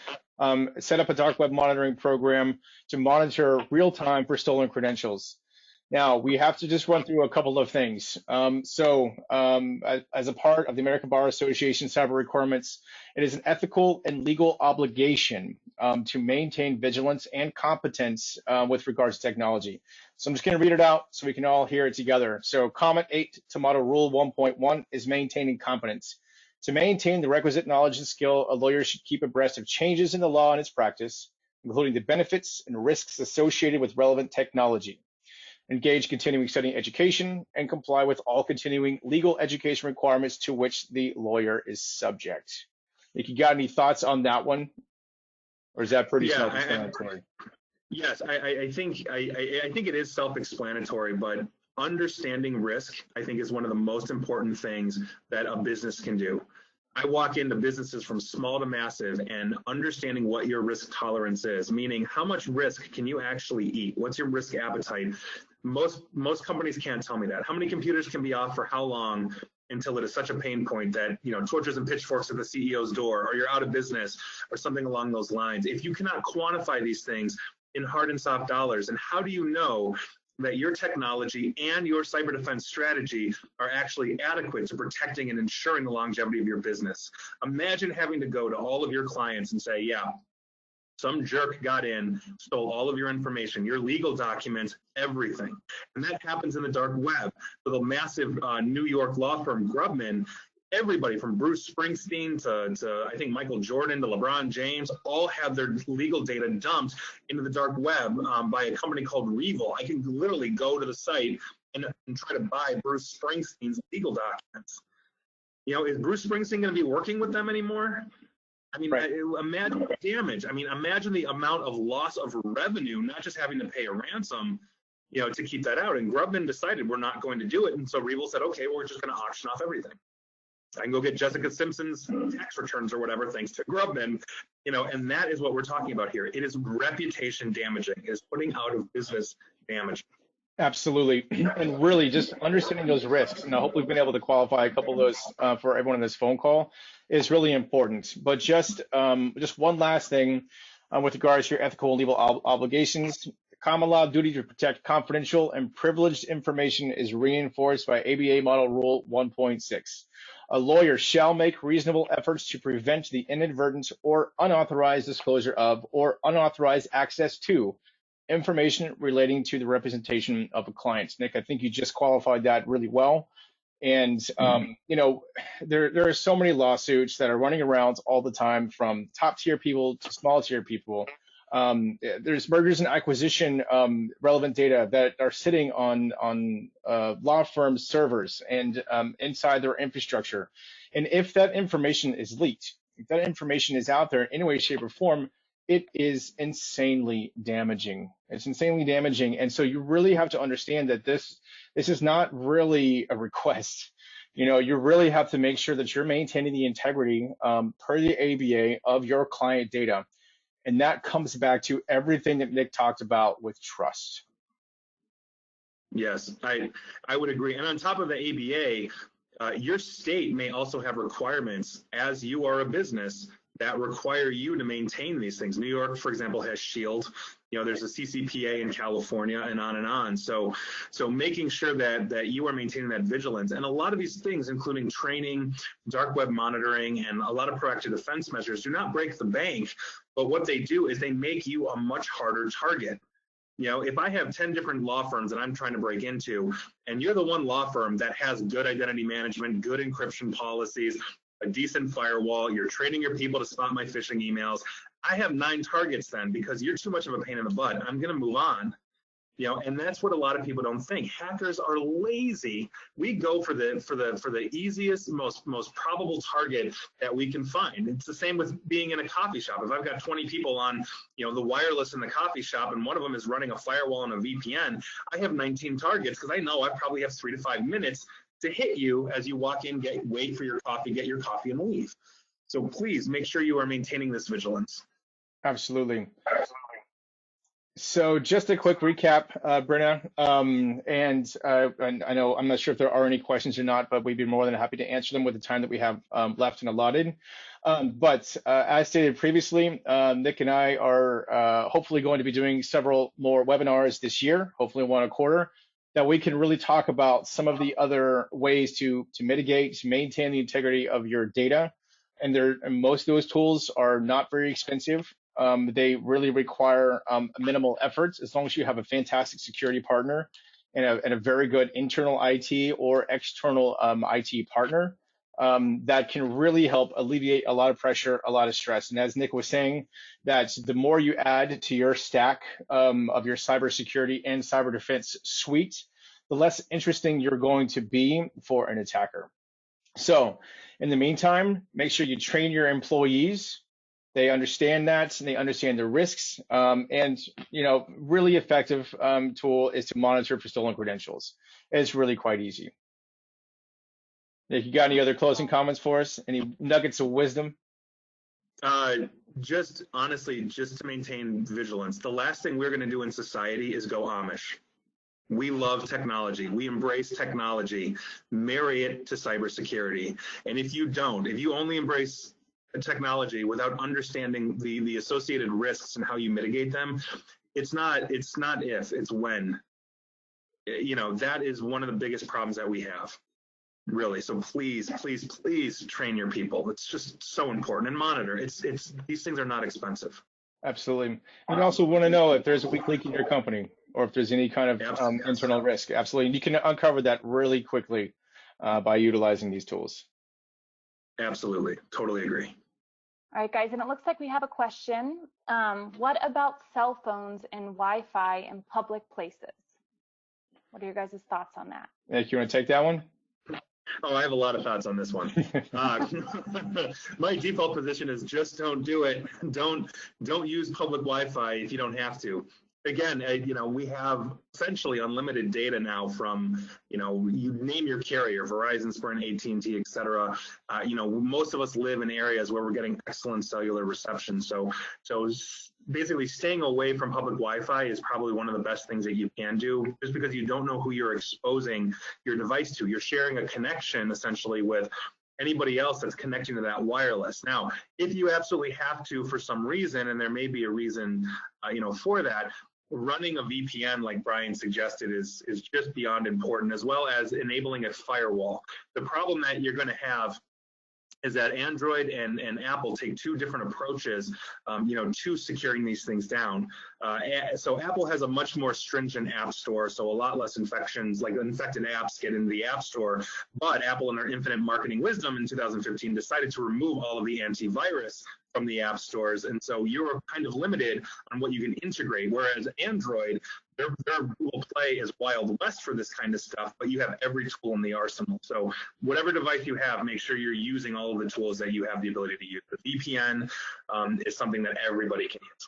Set up a dark web monitoring program to monitor real time for stolen credentials. Now, we have to just run through a couple of things. As a part of the American Bar Association cyber requirements, it is an ethical and legal obligation to maintain vigilance and competence with regards to technology. So I'm just going to read it out so we can all hear it together. So comment 8 to model rule 1.1 is maintaining competence. To maintain the requisite knowledge and skill, a lawyer should keep abreast of changes in the law and its practice, including the benefits and risks associated with relevant technology. Engage continuing study education, and comply with all continuing legal education requirements to which the lawyer is subject. Nick, you got any thoughts on that one? Or is that pretty self-explanatory? Yes, I think it is self-explanatory, but understanding risk, I think, is one of the most important things that a business can do. I walk into businesses from small to massive, and understanding what your risk tolerance is, meaning how much risk can you actually eat? What's your risk appetite? Most companies can't tell me that. How many computers can be off for how long until it is such a pain point that, you know, torches and pitchforks at the CEO's door, or you're out of business, or something along those lines. If you cannot quantify these things in hard and soft dollars, and how do you know that your technology and your cyber defense strategy are actually adequate to protecting and ensuring the longevity of your business? Imagine having to go to all of your clients and say, yeah, some jerk got in, stole all of your information, your legal documents, everything. And that happens in the dark web. With a massive New York law firm, Grubman, everybody from Bruce Springsteen to I think Michael Jordan to LeBron James all have their legal data dumped into the dark web by a company called Revel. I can literally go to the site and try to buy Bruce Springsteen's legal documents. You know, is Bruce Springsteen going to be working with them anymore? I mean, right. Imagine the damage. I mean, imagine the amount of loss of revenue, not just having to pay a ransom, you know, to keep that out. And Grubman decided we're not going to do it. And so Revel said, okay, we're just going to auction off everything. I can go get Jessica Simpson's tax returns or whatever, thanks to Grubman, you know, and that is what we're talking about here. It is reputation damaging. It is putting out of business damaging. Absolutely. And really just understanding those risks, and I hope we've been able to qualify a couple of those for everyone in this phone call, is really important. But just one last thing with regards to your ethical and legal obligations. The common law duty to protect confidential and privileged information is reinforced by ABA Model Rule 1.6. A lawyer shall make reasonable efforts to prevent the inadvertent or unauthorized disclosure of or unauthorized access to information relating to the representation of a client. Nick, I think you just qualified that really well. And, you know, there are so many lawsuits that are running around all the time, from top tier people to small tier people. There's mergers and acquisition relevant data that are sitting on law firms' servers and inside their infrastructure. And if that information is leaked, if that information is out there in any way, shape, or form, it is insanely damaging. It's insanely damaging. And so you really have to understand that this is not really a request. You know, you really have to make sure that you're maintaining the integrity per the ABA of your client data. And that comes back to everything that Nick talked about with trust. Yes, I would agree. And on top of the ABA, your state may also have requirements, as you are a business, that require you to maintain these things. New York, for example, has Shield. There's a CCPA in California, and on and on. So making sure that you are maintaining that vigilance, and a lot of these things, including training, dark web monitoring, and a lot of proactive defense measures, do not break the bank. But what they do is they make you a much harder target. If I have 10 different law firms that I'm trying to break into, and you're the one law firm that has good identity management, good encryption policies, a decent firewall, you're training your people to spot my phishing emails, I have 9 targets then because you're too much of a pain in the butt. I'm going to move on. And that's what a lot of people don't think. Hackers are lazy. We go for the easiest, most probable target that we can find. It's the same with being in a coffee shop. If I've got 20 people on, the wireless in the coffee shop, and one of them is running a firewall and a VPN, I have 19 targets because I know I probably have 3 to 5 minutes to hit you as you walk in, wait for your coffee, get your coffee, and leave. So please make sure you are maintaining this vigilance. Absolutely. So just a quick recap, Brenna, and I know I'm not sure if there are any questions or not, but we'd be more than happy to answer them with the time that we have left and allotted. But as stated previously, Nick and I are hopefully going to be doing several more webinars this year, hopefully 1 a quarter, that we can really talk about some of the other ways to mitigate, to maintain the integrity of your data. And most of those tools are not very expensive. They really require minimal efforts as long as you have a fantastic security partner and a very good internal IT or external IT partner that can really help alleviate a lot of pressure, a lot of stress. And as Nick was saying, that the more you add to your stack of your cybersecurity and cyber defense suite, the less interesting you're going to be for an attacker. So in the meantime, make sure you train your employees. They understand that, and they understand the risks. And really effective tool is to monitor for stolen credentials. It's really quite easy. Nick, you got any other closing comments for us? Any nuggets of wisdom? Just honestly, just to maintain vigilance. The last thing we're going to do in society is go Amish. We love technology. We embrace technology. Marry it to cybersecurity. And if you only embrace technology without understanding the associated risks and how you mitigate them, it's not if, it's when. That is one of the biggest problems that we have, really. So please train your people. It's just so important, and monitor. These things are not expensive. Absolutely. You also want to know if there's a weak link in your company or if there's any kind of internal risk. Absolutely. And you can uncover that really quickly by utilizing these tools. Absolutely. Totally agree. All right, guys, and it looks like we have a question. What about cell phones and Wi-Fi in public places? What are your guys' thoughts on that? Nick, you want to take that one? Oh, I have a lot of thoughts on this one. My default position is just don't do it. Don't use public Wi-Fi if you don't have to. Again, we have essentially unlimited data now from, you name your carrier, Verizon, Sprint, AT&T, et cetera. Most of us live in areas where we're getting excellent cellular reception. So basically staying away from public Wi-Fi is probably one of the best things that you can do, just because you don't know who you're exposing your device to. You're sharing a connection essentially with anybody else that's connecting to that wireless. Now, if you absolutely have to for some reason, and there may be a reason, for that, running a VPN, like Brian suggested, is just beyond important, as well as enabling a firewall. The problem that you're going to have is that Android and Apple take 2 different approaches, to securing these things down. So Apple has a much more stringent app store, so a lot less infections, like infected apps, get into the app store. But Apple, in their infinite marketing wisdom in 2015, decided to remove all of the antivirus from the app stores, and so you're kind of limited on what you can integrate. Whereas Android, their Google Play is Wild West for this kind of stuff, but you have every tool in the arsenal. So whatever device you have, make sure you're using all of the tools that you have the ability to use. The VPN is something that everybody can use.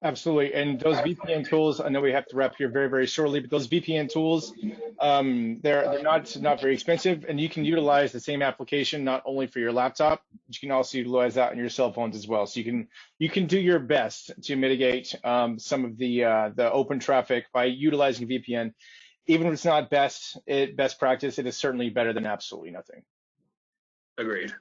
Absolutely. And those VPN tools, I know we have to wrap here very, very shortly, but those VPN tools, they're not very expensive, and you can utilize the same application not only for your laptop, but you can also utilize that on your cell phones as well. So you can do your best to mitigate some of the open traffic by utilizing VPN. Even if it's not best practice, it is certainly better than absolutely nothing. Agreed.